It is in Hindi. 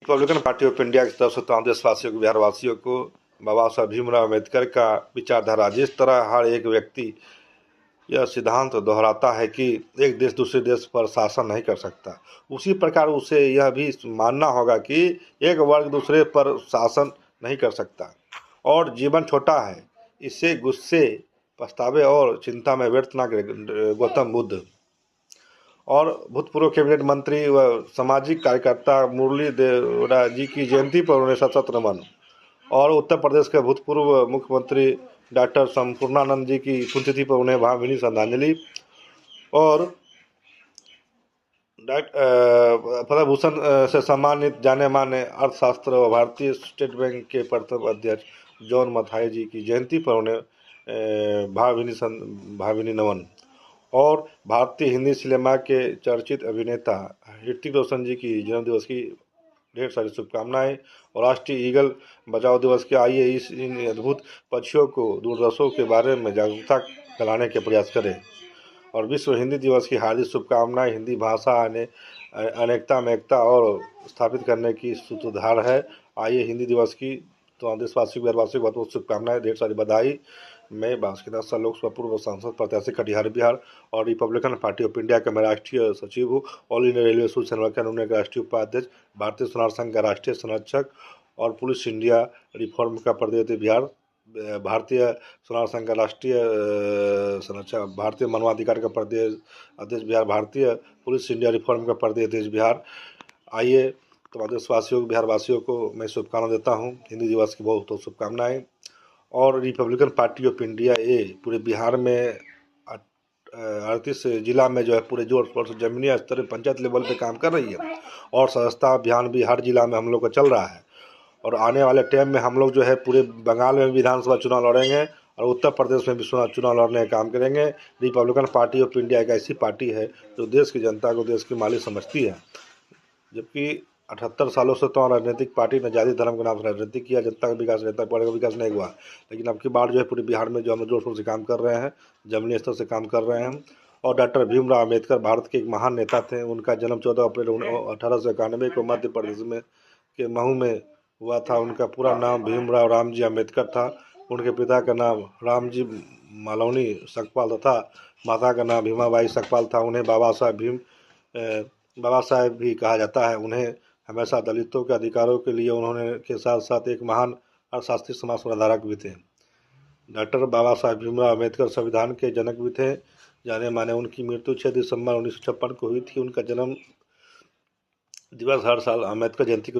रिपब्लिकन पार्टी ऑफ इंडिया की तरफ से तमाम देशवासियों को, बिहारवासियों को बाबा साहब भीमराव अम्बेडकर का विचारधारा, जिस तरह हर एक व्यक्ति यह सिद्धांत दोहराता है कि एक देश दूसरे देश पर शासन नहीं कर सकता, उसी प्रकार उसे यह भी मानना होगा कि एक वर्ग दूसरे पर शासन नहीं कर सकता और जीवन छोटा है, इससे गुस्से, पछतावे और चिंता में व्यर्थ न करें। गौतम बुद्ध और भूतपूर्व कैबिनेट मंत्री व सामाजिक कार्यकर्ता मुरली देवरा जी की जयंती पर उन्हें सत सत नमन। और उत्तर प्रदेश के भूतपूर्व मुख्यमंत्री डॉक्टर संपूर्णानंद जी की पुण्यतिथि पर उन्हें भावभीनी श्रद्धांजलि। और पद्म भूषण से सम्मानित जाने माने अर्थशास्त्र व भारतीय स्टेट बैंक के प्रथम अध्यक्ष जॉन मथाई जी की जयंती पर उन्हें भावभीनी नमन। और भारतीय हिंदी सिनेमा के चर्चित अभिनेता ऋतिक रोशन जी की जन्मदिवस की ढेर सारी शुभकामनाएं। और राष्ट्रीय ईगल बचाओ दिवस के आइए इन अद्भुत पक्षियों को दूरदर्शकों के बारे में जागरूकता फैलाने के प्रयास करें। और विश्व हिंदी दिवस की हार्दिक शुभकामनाएं। हिंदी भाषा अनेकता में एकता और स्थापित करने की सूत्रधार है। आइए हिंदी दिवस की तो देशवासियों बिहारवासियों को बहुत बहुत शुभकामनाएं, ढेर सारी बधाई। मैं बांसुकीनाथ लोकसभा पूर्व सांसद प्रत्याशी कटिहार बिहार और रिपब्लिकन पार्टी ऑफ इंडिया का मैं राष्ट्रीय सचिव हूँ। ऑल इंडिया रेलवे सोशल कानून का राष्ट्रीय उपाध्यक्ष, भारतीय सुनार संघ का राष्ट्रीय संरक्षक और पुलिस इंडिया रिफॉर्म का प्रदेश बिहार, भारतीय सुनार संघ का राष्ट्रीय संरक्षक, भारतीय मानवाधिकार का प्रदेश अध्यक्ष बिहार, भारतीय पुलिस इंडिया रिफॉर्म का प्रदेश अध्यक्ष बिहार। आइए तो देशवासियों बिहारवासियों को मैं शुभकामना देता हूँ, हिंदी दिवस की बहुत बहुत शुभकामनाएं। और रिपब्लिकन पार्टी ऑफ इंडिया पूरे बिहार में 38 जिला में जो है पूरे जोर शोर से जमीनी स्तर पर पंचायत लेवल पे काम कर रही है। और सदस्यता अभियान भी हर जिला में हम लोग का चल रहा है। और आने वाले टाइम में हम लोग जो है पूरे बंगाल में विधानसभा चुनाव लड़ेंगे और उत्तर प्रदेश में भी चुनाव लड़ने का काम करेंगे। रिपब्लिकन पार्टी ऑफ इंडिया एक ऐसी पार्टी है जो देश की जनता को देश की मालिक समझती है। जबकि 78 सालों से तो राजनीतिक पार्टी ने जाति धर्म के नाम से राजनीति किया, जनता का विकास, जनता पार्टी का विकास नहीं हुआ। लेकिन अब की बार जो है पूरे बिहार में जो हम जोर शोर से काम कर रहे हैं, जमीनी स्तर से काम कर रहे हैं। और डॉक्टर भीमराव अम्बेडकर भारत के एक महान नेता थे। उनका जन्म 14 अप्रैल 1891 को मध्य प्रदेश में के महू में हुआ था। उनका पूरा नाम भीमराव रामजी अम्बेडकर था। उनके पिता का नाम रामजी मालवनी सकपाल तथा माता का नाम भीमाबाई सकपाल था। उन्हें बाबा साहेब भी कहा जाता है। उन्हें हमेशा दलितों के अधिकारों के लिए उन्होंने के साथ साथ एक महान अर्थशास्त्री, समाज सुधारक भी थे। डॉक्टर बाबा साहेब भीमराव अम्बेडकर संविधान के जनक भी थे जाने माने। उनकी मृत्यु 6 दिसंबर 1956 को हुई थी। उनका जन्म दिवस हर साल अम्बेडकर जयंती के